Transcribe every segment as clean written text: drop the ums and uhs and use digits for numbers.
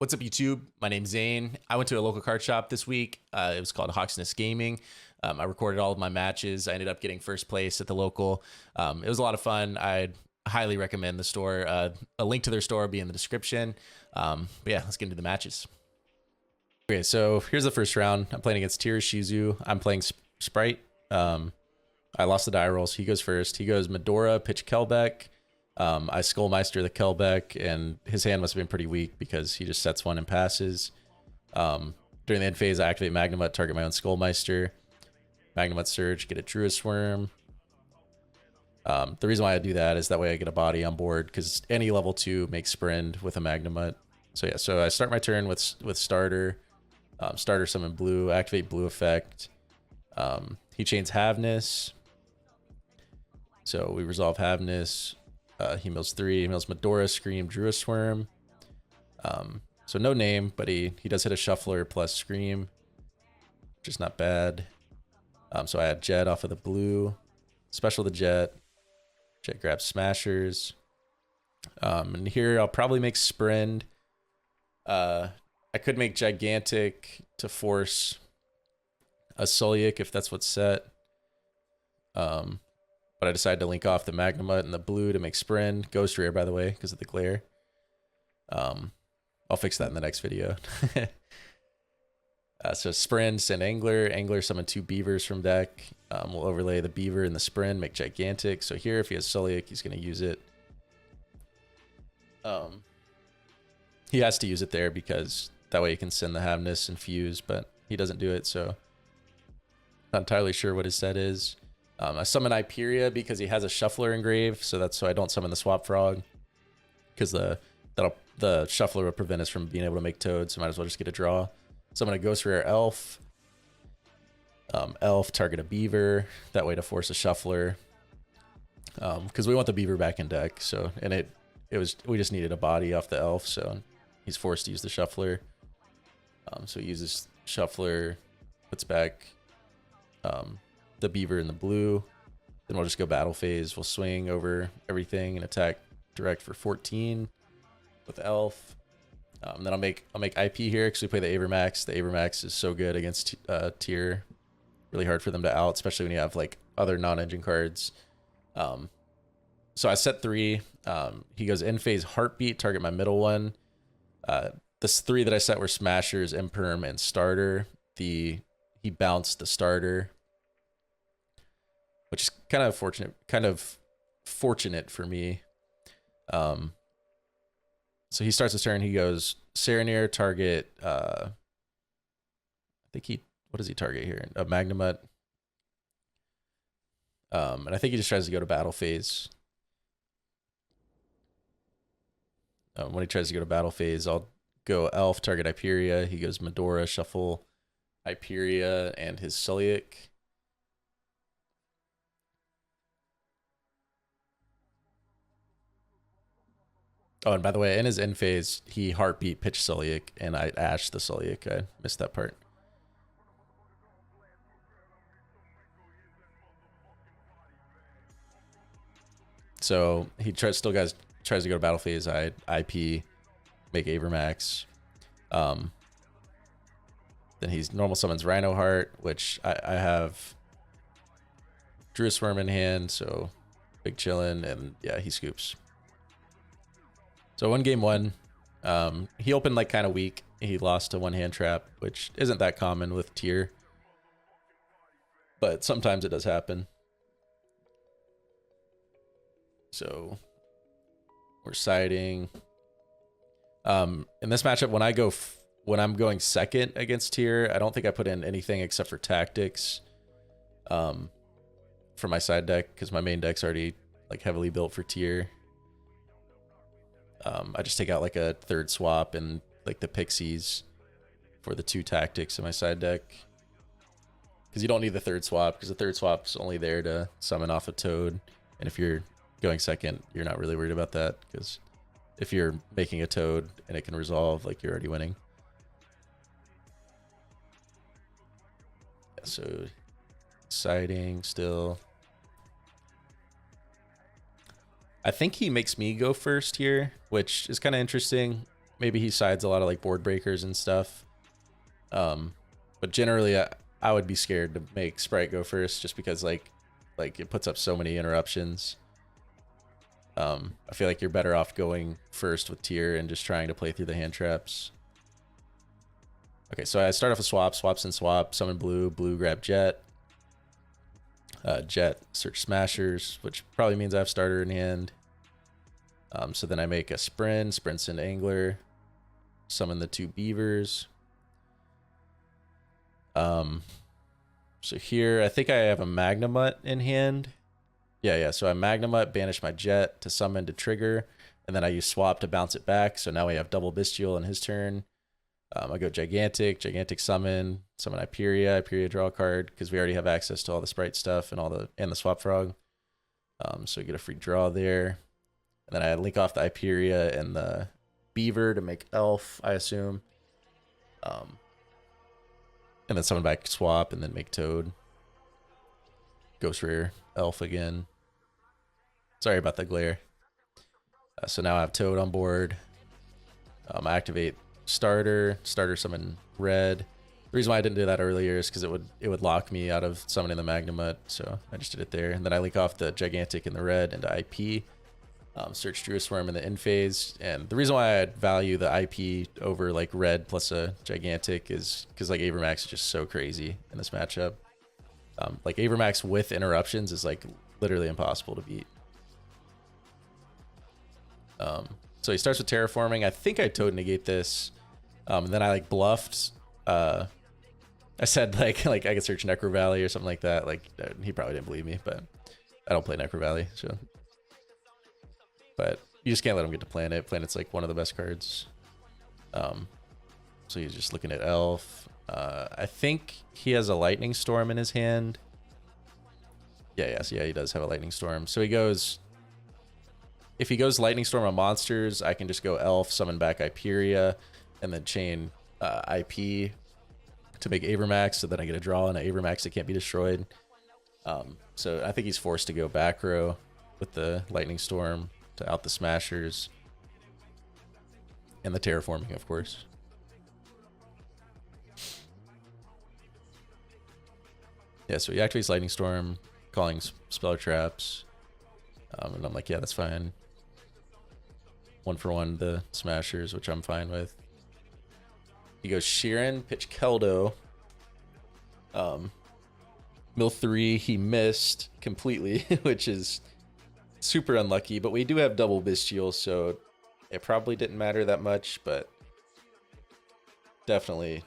What's up, YouTube? My name's Zane. I went to a local card shop this week. It was called Hawksness Gaming. I recorded all of my matches. I ended up getting first place at the local. It was a lot of fun. I'd highly recommend the store. A link to their store will be in the description. But yeah, let's get into the matches. Okay, so here's the first round. I'm playing against Tier Shizu. I'm playing Sprite. I lost the die rolls. He goes first. He goes Medora, pitch Kelbeck. I Skullmeister the Kelbeck, and his hand must have been pretty weak because he just sets one and passes. During the end phase, I activate Magnamut, target my own Skullmeister. Magnamut Surge, get a Druid Worm. The reason why I do that is that way I get a body on board, because any level 2 makes Sprint with a Magnamut. So yeah, so I start my turn with Starter. Starter summon blue, activate blue effect. He chains Havness. So we resolve Havness. He mills 3. He mills Medora, Scream, Druid Worm. So no name, but he does hit a Shuffler plus Scream, which is not bad. So I add Jet off of the blue. Special the Jet. Jet grabs Smashers. And here I'll probably make Sprint. I could make Gigantic to force a Sulliek if that's what's set. But I decided to link off the Magnamut and the blue to make Sprint. Ghost Rare, by the way, because of the glare. I'll fix that in the next video. So Sprint, send Angler. Angler summon 2 Beavers from deck. We'll overlay the Beaver and the Sprint, make Gigantic. So here, if he has Sulliek, he's going to use it. He has to use it there because that way he can send the Havness and Fuse, but he doesn't do it, so not entirely sure what his set is. I summon Hyperia because he has a Shuffler engrave, so that's so I don't summon the Swap Frog, because the Shuffler will prevent us from being able to make Toad, so might as well just get a draw. Summon a Ghost Rare Elf. Elf, target a Beaver, that way to force a Shuffler, because we want the Beaver back in deck. So we just needed a body off the Elf, so he's forced to use the Shuffler. So he uses Shuffler, puts back the Beaver in the blue. Then we'll just go battle phase. We'll swing over everything and attack direct for 14 with Elf. Then I'll make IP here because we play the Avermax. The Avermax is so good against Tier. Really hard for them to out, especially when you have like other non-engine cards. So I set 3. He goes end phase Heartbeat, target my middle one. This 3 that I set were Smashers, Imperm, and Starter. He bounced the Starter, which is kind of fortunate for me. So he starts his turn. He goes Serenir, target. I think what does he target here? A Magnamut. And I think he just tries to go to battle phase. When he tries to go to battle phase, I'll go Elf, target Hyperia. He goes Medora, shuffle Hyperia and his Sulliek. Oh, and by the way, in his end phase, he Heartbeat pitch Sulliek, and I Ash the Sulliek. I missed that part. So he tries to go to battle phase. I IP, make Avermax. Then he's normal summons Rhino Heart, which I have Druid Worm in hand, so big chillin', and yeah, he scoops. So won game 1. He opened like kind of weak. He lost to 1-hand trap, which isn't that common with Tier, but sometimes it does happen. So we're siding. In this matchup, when I'm going second against Tier, I don't think I put in anything except for tactics for my side deck, because my main deck's already like heavily built for Tier. I just take out like a 3rd swap and like the Pixies for the 2 tactics in my side deck, because you don't need the 3rd swap, because the 3rd swap's only there to summon off a Toad, and if you're going second, you're not really worried about that, because if you're making a Toad and it can resolve, like, you're already winning. Yeah, so siding still. I think he makes me go first here, which is kind of interesting. maybe he sides a lot of like board breakers and stuff. But generally, I would be scared to make Spright go first just because like it puts up so many interruptions. I feel like you're better off going first with tier and just trying to play through the hand traps. Okay, so I start off with swaps and swap, summon blue, grab jet. Jet, search smashers, which probably means I have starter in hand. So then I make a sprints into angler, summon the 2 beavers. So here, I think I have a Magnamut in hand. Yeah, so I Magnamut, banish my jet to summon to trigger, and then I use swap to bounce it back, so now we have double Bestial in his turn. I go gigantic summon Hyperia draw a card, because we already have access to all the Sprite stuff and the swap frog. So we get a free draw there. And then I link off the Hyperia and the beaver to make elf, I assume. And then summon back swap and then make toad. Ghost rare, elf again. Sorry about the glare. So now I have toad on board. I activate starter summon red. The reason why I didn't do that earlier is because it would lock me out of summoning the Magnamut, so I just did it there. And then I link off the gigantic in the red into IP. Search Druisworm in the end phase, and the reason why I value the IP over like red plus a gigantic is because like Avermax is just so crazy in this matchup. Like Avermax with interruptions is like literally impossible to beat. So he starts with terraforming. I think I toad negate this, and then I like bluffed. I said like I could search Necro Valley or something like that. Like he probably didn't believe me, but I don't play Necro Valley, so. But you just can't let him get to Planet. Planet's like one of the best cards. So he's just looking at Elf. I think he has a Lightning Storm in his hand. Yeah, he does have a Lightning Storm. So he goes... If he goes Lightning Storm on monsters, I can just go Elf, summon back Hyperia, and then chain IP to make Avermax, so then I get a draw on an Avermax that can't be destroyed. So I think he's forced to go back row with the Lightning Storm to out the smashers and the terraforming, of course. Yeah, so he activates Lightning Storm, calling spell traps, and I'm like, yeah, that's fine. 1-for-1 the smashers, which I'm fine with. He goes Sheeran, pitch Keldo. Mill 3, he missed completely, which is super unlucky, but we do have double Bestial, so it probably didn't matter that much, but definitely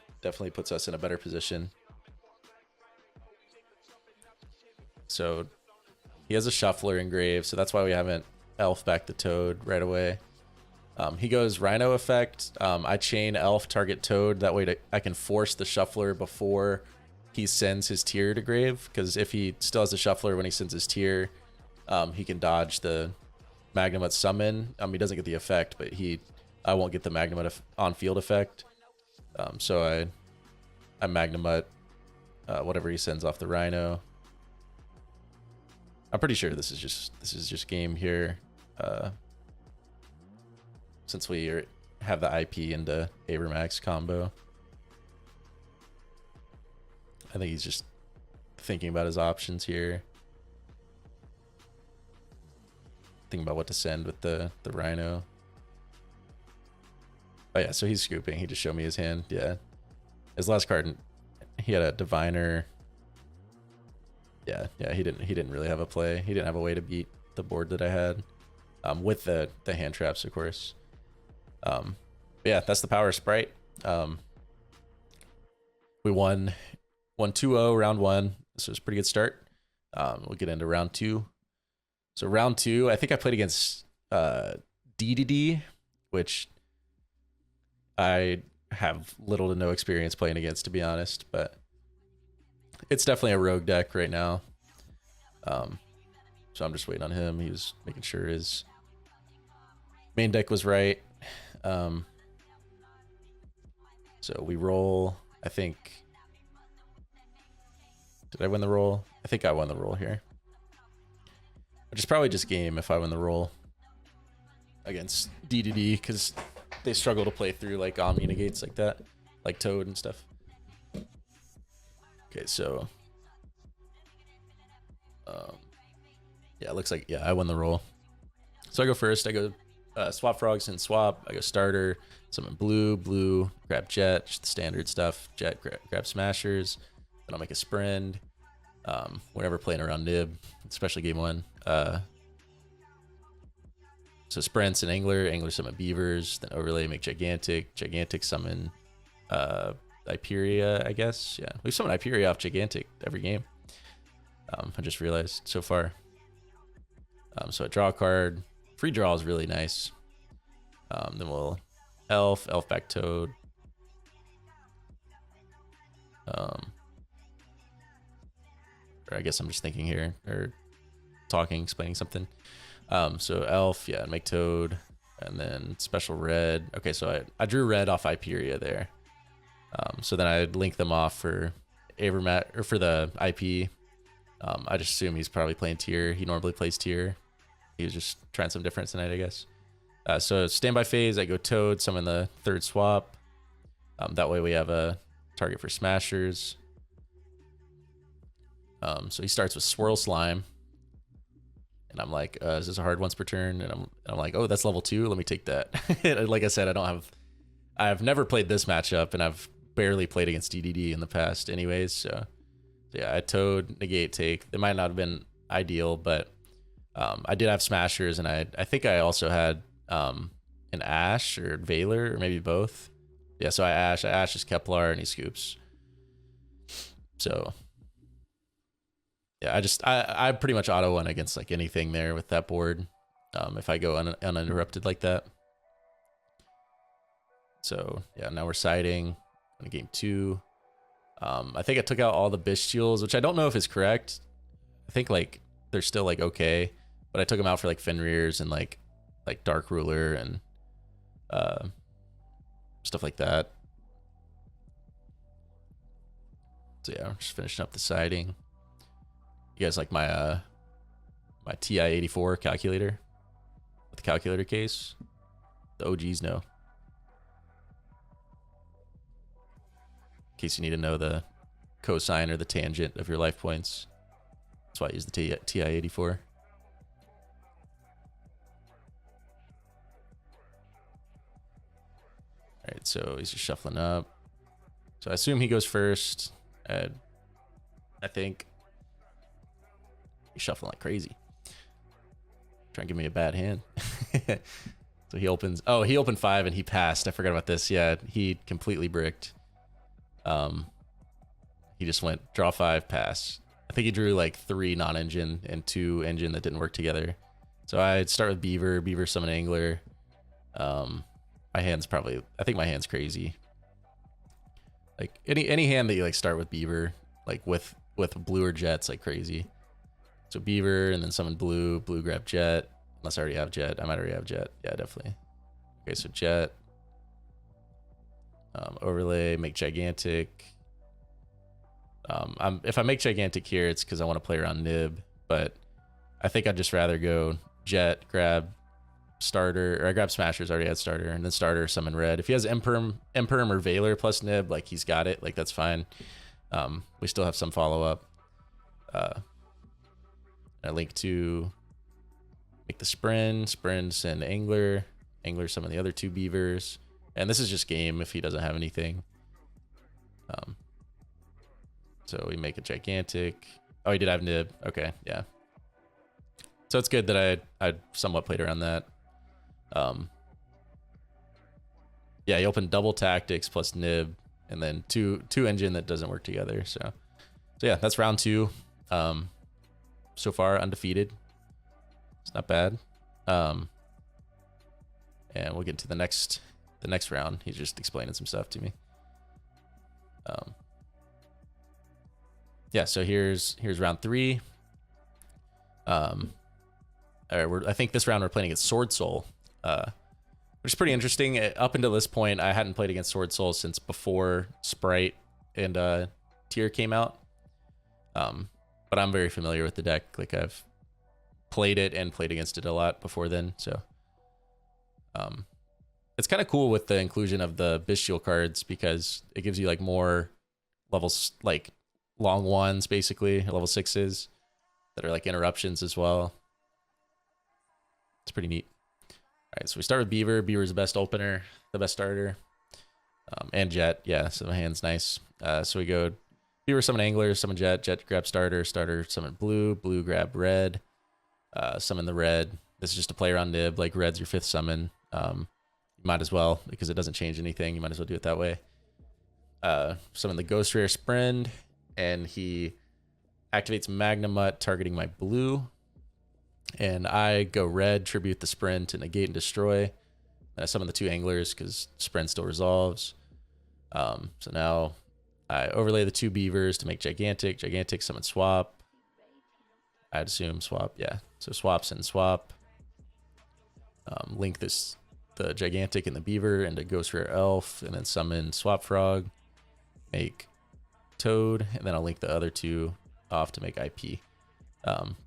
puts us in a better position. So he has a Shuffler engraved, so that's why we haven't Elf back the Toad right away. He goes Rhino effect. I chain Elf, target Toad, that way I can force the Shuffler before he sends his tier to grave, because if he still has the Shuffler when he sends his tier, he can dodge the Magnamut summon. He doesn't get the effect, but I won't get the Magnamut on field effect. So I Magnamut whatever he sends off the Rhino. I'm pretty sure this is just game here, since we have the IP into Avermax combo. I think he's just thinking about his options here. Thinking about what to send with the Rhino. Oh yeah, so he's scooping. He just showed me his hand. Yeah, his last card, he had a Diviner. Yeah, he didn't really have a play. He didn't have a way to beat the board that I had, with the hand traps, of course. But yeah, that's the power of Spright. We won 2-0 round 1. So it's a pretty good start. We'll get into round 2. So round 2, I think I played against DDD, which I have little to no experience playing against, to be honest, but it's definitely a rogue deck right now. So I'm just waiting on him. He was making sure his main deck was right. So we roll, I think. Did I win the roll? I think I won the roll here. Which is probably just game if I win the roll against DDD, because they struggle to play through like Omni negates like that, like Toad and stuff. Okay, so yeah, it looks like I won the roll. So I go first. I go swap frogs and swap. I go starter, summon blue, grab jet, just the standard stuff. Jet, grab smashers. Then I'll make a sprint. Whenever playing around Nib, especially game 1. So sprints and angler summon beavers. Then overlay, make gigantic summon Hyperia, I guess. Yeah, we've summoned Hyperia off gigantic every game. I just realized so far. So I draw a card. Free draw is really nice. Then we'll elf back Toad. Or I guess I'm just thinking here, or talking, explaining something. So elf, yeah, make Toad, and then special red. Okay, so I drew red off Hyperia there. So then I'd link them off for Avermat, or for the IP. I just assume he's probably playing tier. He normally plays tier. He was just trying some difference tonight, I guess. So standby phase, I go Toad, summon the 3rd swap. That way we have a target for smashers. So he starts with Swirl Slime. And I'm like, is this a hard once per turn? And I'm like, oh, that's level 2. Let me take that. Like I said, I've never played this matchup, and I've barely played against DDD in the past anyways. So yeah, I Toad, negate, take. It might not have been ideal, but I did have smashers, and I think I also had an Ash or Valor, or maybe both. Yeah, so I Ash is Kepler, and he scoops. So yeah, I pretty much auto won against like anything there with that board, if I go uninterrupted like that. So yeah, now we're siding in game 2. I think I took out all the Bestials, which I don't know if is correct. I think like they're still like okay, but I took them out for like Fenrir's and like Dark Ruler and stuff like that. So yeah, we're just finishing up the siding. You guys like my my TI-84 calculator with the calculator case? The OGs know. In case you need to know the cosine or the tangent of your life points. That's why I use the TI-84. All right, so he's just shuffling up. So I assume he goes first. I think he's shuffling like crazy. Trying to give me a bad hand. So he opens. Oh, he opened 5 and he passed. I forgot about this. Yeah, he completely bricked. He just went draw 5, pass. I think he drew like 3 non-engine and 2 engine that didn't work together. So I'd start with Beaver summon Angler. My hand's probably, I think my hand's crazy. Like any hand that you like start with Beaver, like with blue or jet's like crazy. So Beaver and then summon blue grab jet. Unless I already have jet. I might already have jet. Yeah, definitely. Okay, so jet. Overlay, make gigantic. If I make gigantic here, it's because I want to play around Nib, but I think I'd just rather go jet, grab starter, or I grab smashers, already had starter, and then starter, summon red. If he has Imperm or Valor plus Nib, like he's got it, like that's fine. We still have some follow-up. I link to make the Sprint, send Angler, summon the other 2 beavers. And this is just game if he doesn't have anything. So we make a gigantic. Oh, he did have Nib. Okay, yeah. So it's good that I somewhat played around that. Yeah, he opened double tactics plus Nib, and then two engine that doesn't work together. So yeah, that's round 2. So far undefeated. It's not bad. And we'll get to the next round. He's just explaining some stuff to me. Yeah, so here's round 3. All right, I think this round we're playing against Sword Soul, which is pretty interesting. Up until this point, I hadn't played against Sword Soul since before Sprite and Tier came out. But I'm very familiar with the deck. Like I've played it and played against it a lot before then. So it's kind of cool with the inclusion of the bestial cards because it gives you like more levels, like long ones, basically level 6s that are like interruptions as well. It's pretty neat. All right, so we start with Beaver. Beaver's the best opener, the best starter, and Jet. Yeah, so my hand's nice. So we go Beaver, summon Angler, summon Jet, Jet grab starter, starter summon Blue, Blue grab Red, summon the Red. This is just a play around Nib, like Red's your 5th summon. You might as well, because it doesn't change anything, you might as well do it that way. Summon the Ghost Rare Sprend, and he activates Magnemut, targeting my Blue. And I go Red, tribute the Sprint to negate and destroy. And I summon the 2 Anglers because Sprint still resolves. So now I overlay the 2 Beavers to make Gigantic. Gigantic summon swap. I'd assume swap, yeah. So swaps and swap. Link the Gigantic and the Beaver into Ghost Rare Elf, and then summon Swap Frog, make Toad, and then I'll link the other 2 off to make IP.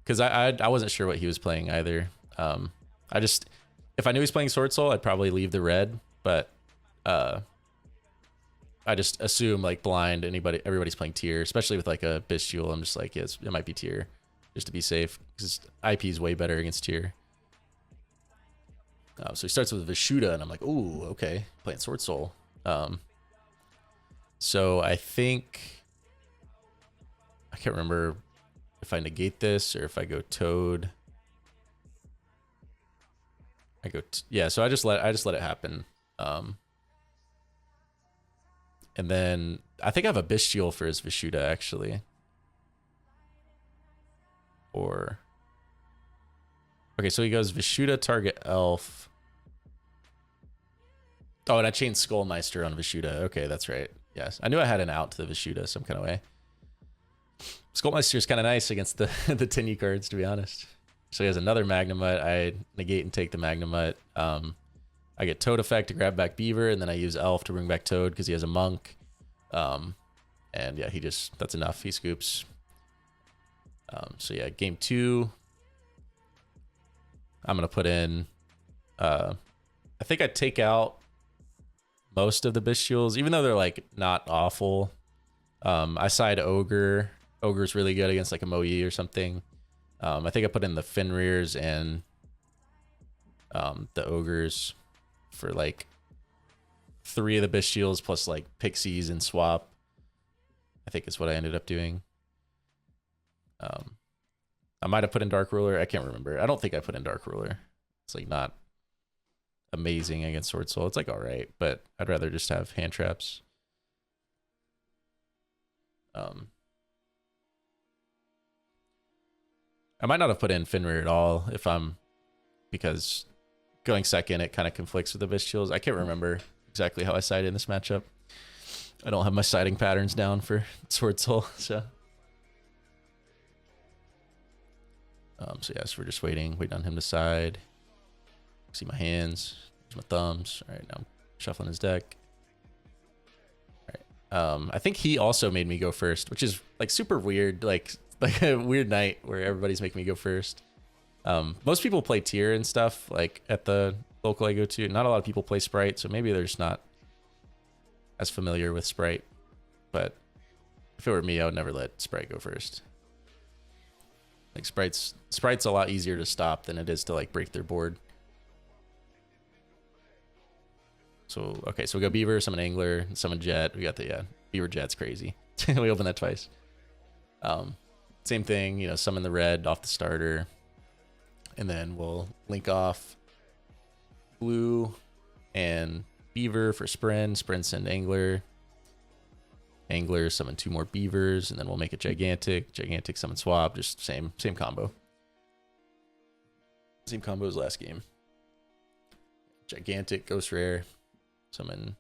Because I wasn't sure what he was playing either. If I knew he was playing Sword Soul, I'd probably leave the red, but I just assume like blind everybody's playing tier, especially with like a Bestial. I'm just like, yes, it might be tier just to be safe because IP is way better against tier. So he starts with Vishuda, and I'm like, ooh, okay, playing Sword Soul. So I think I can't remember if I negate this or if I go Toad. Yeah. So I just let it happen. And then I think I have a Bestial for his Vishuda actually. Okay, so he goes Vishuda, target Elf. Oh, and I chained Skullmeister on Vishuda. Okay, that's right. Yes, I knew I had an out to the Vishuda some kind of way. Skullmeister is kind of nice against the the Tourney cards, to be honest. So he has another Magnemut. I negate and take the Magnemut. I get Toad effect to grab back Beaver, and then I use Elf to bring back Toad because he has a Monk. And yeah, that's enough. He scoops. So yeah, game 2. I'm gonna put in. I think I take out most of the Bestials, even though they're like not awful. I side Ogre. Ogre's really good against like a Moe or something. I think I put in the Fenrir's and the Ogres for like 3 of the Bestials plus like Pixies and swap. I think is what I ended up doing. I might have put in Dark Ruler. I can't remember. I don't think I put in Dark Ruler. It's like not amazing against Sword Soul. It's like all right, but I'd rather just have hand traps. I might not have put in Fenrir at all because going second, it kind of conflicts with the Bestials. I can't remember exactly how I sided in this matchup. I don't have my siding patterns down for Sword Soul, so. So yes, we're just waiting on him to side. See my hands, use my thumbs. All right, now I'm shuffling his deck. All right. I think he also made me go first, which is like super weird, like a weird night where everybody's making me go first. Most people play tier and stuff like at the local I go to. Not a lot of people play Sprite, so maybe they're just not as familiar with Sprite. But if it were me, I would never let Sprite go first. Like Sprite's a lot easier to stop than it is to like break their board. So okay, so we go Beaver, summon Angler, summon Jet. We got the Beaver Jet's crazy. We opened that twice. Same thing, summon the red off the starter, and then we'll link off Blue and Beaver for Sprint send Angler. Angler summon 2 more Beavers, and then we'll make it Gigantic summon swap. Just same combo. Same combo as last game. Gigantic, Ghost Rare, summon.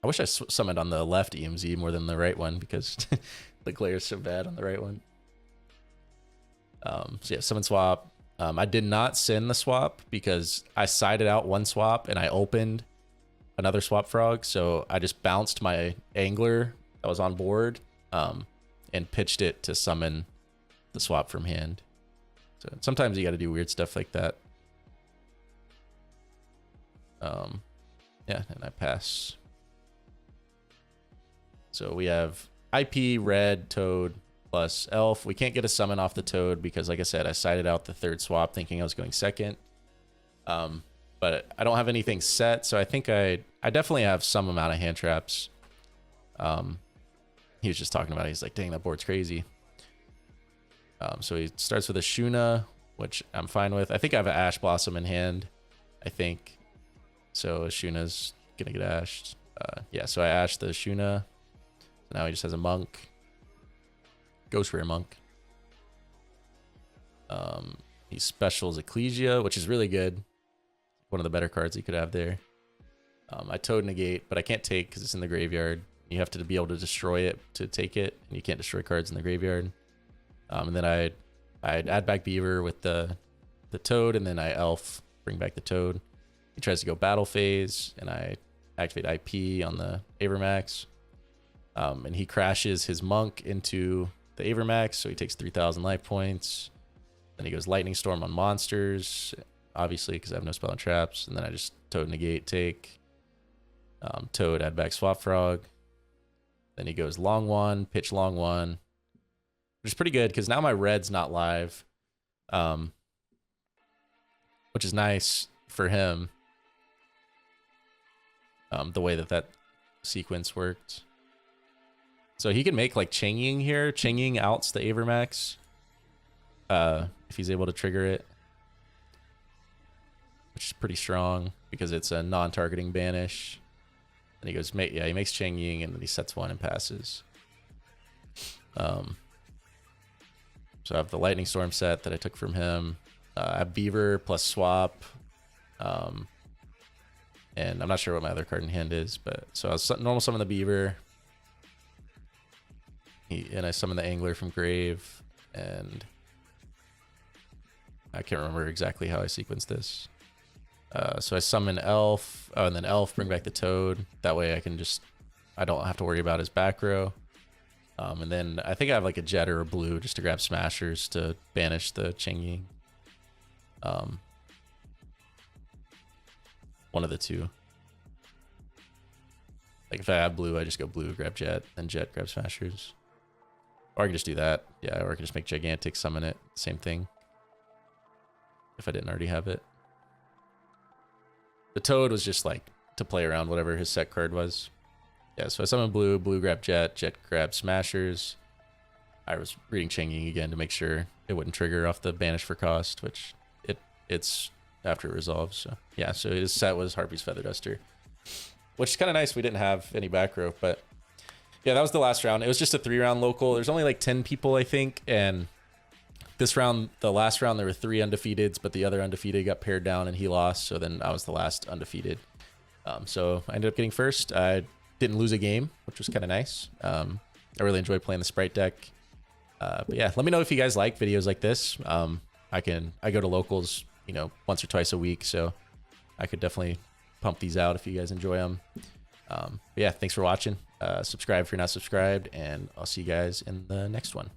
I wish I summoned on the left EMZ more than the right one because the glare is so bad on the right one. So yeah, summon swap. I did not send the swap because I sided out one swap and I opened another swap frog. So I just bounced my Angler that was on board and pitched it to summon the swap from hand. So sometimes you got to do weird stuff like that. And Yeah, and I pass. So we have IP, red, toad, plus elf. We can't get a summon off the toad because, like I said, I sided out the third swap thinking I was going second. But I don't have anything set, so I think I definitely have some amount of hand traps. He was just talking about it. He's like, dang, that board's crazy. So he starts with a Shuna, which I'm fine with. I think I have an Ash Blossom in hand, I think. So Shuna's going to get ashed. Yeah, so I ashed the Shuna. Now he just has a monk. Ghost Rare monk. He specials Ecclesia, which is really good. One of the better cards he could have there. I toad negate, but I can't take because it's in the graveyard. You have to be able to destroy it to take it, and you can't destroy cards in the graveyard. And then I'd add back Beaver with the toad, and then I elf, bring back the toad. He tries to go battle phase, and I activate IP on the Avermax. And he crashes his monk into the Avermax, so he takes 3,000 life points. Then he goes Lightning Storm on monsters, obviously, because I have no spell and traps. And then I just toad negate, take. Toad, add back Swap Frog. Then he goes long one, pitch long one, which is pretty good because now my red's not live, which is nice for him. The way that sequence worked. So he can make like Chang Ying here. Chang Ying outs the Avermax if he's able to trigger it, which is pretty strong because it's a non-targeting banish. And he goes, yeah, he makes Chang Ying and then he sets one and passes. So I have the Lightning Storm set that I took from him. I have Beaver plus swap. And I'm not sure what my other card in hand is, but so I was normal summon the Beaver. And I summon the Angler from grave, and I can't remember exactly how I sequenced this. So I summon Elf, and then Elf, bring back the Toad. That way I don't have to worry about his back row. And then I think I have like a Jet or a Blue just to grab Smashers to banish the Chang Ying. One of the two. Like if I have Blue, I just go Blue, grab Jet, then Jet, grab Smashers. Or I can just do that. Yeah, or I can just make Gigantic, summon it. Same thing. If I didn't already have it. The Toad was just like to play around whatever his set card was. Yeah, so I summoned Blue, Blue grabbed Jet, Jet grabbed Smashers. I was reading Chang Ying again to make sure it wouldn't trigger off the banish for cost, which it's after it resolves. So yeah, so his set was Harpy's Feather Duster, which is kind of nice. We didn't have any back row, but yeah, that was the last round. It was just a 3-round local. There's only like 10 people, I think, and this round, the last round, there were 3 undefeateds, but the other undefeated got paired down and he lost, so then I was the last undefeated. So I ended up getting first. I didn't lose a game, which was kind of nice. I really enjoyed playing the Sprite deck. But yeah, let me know if you guys like videos like this. I go to locals, once or twice a week, so I could definitely pump these out if you guys enjoy them. But yeah, thanks for watching. Subscribe if you're not subscribed, and I'll see you guys in the next one.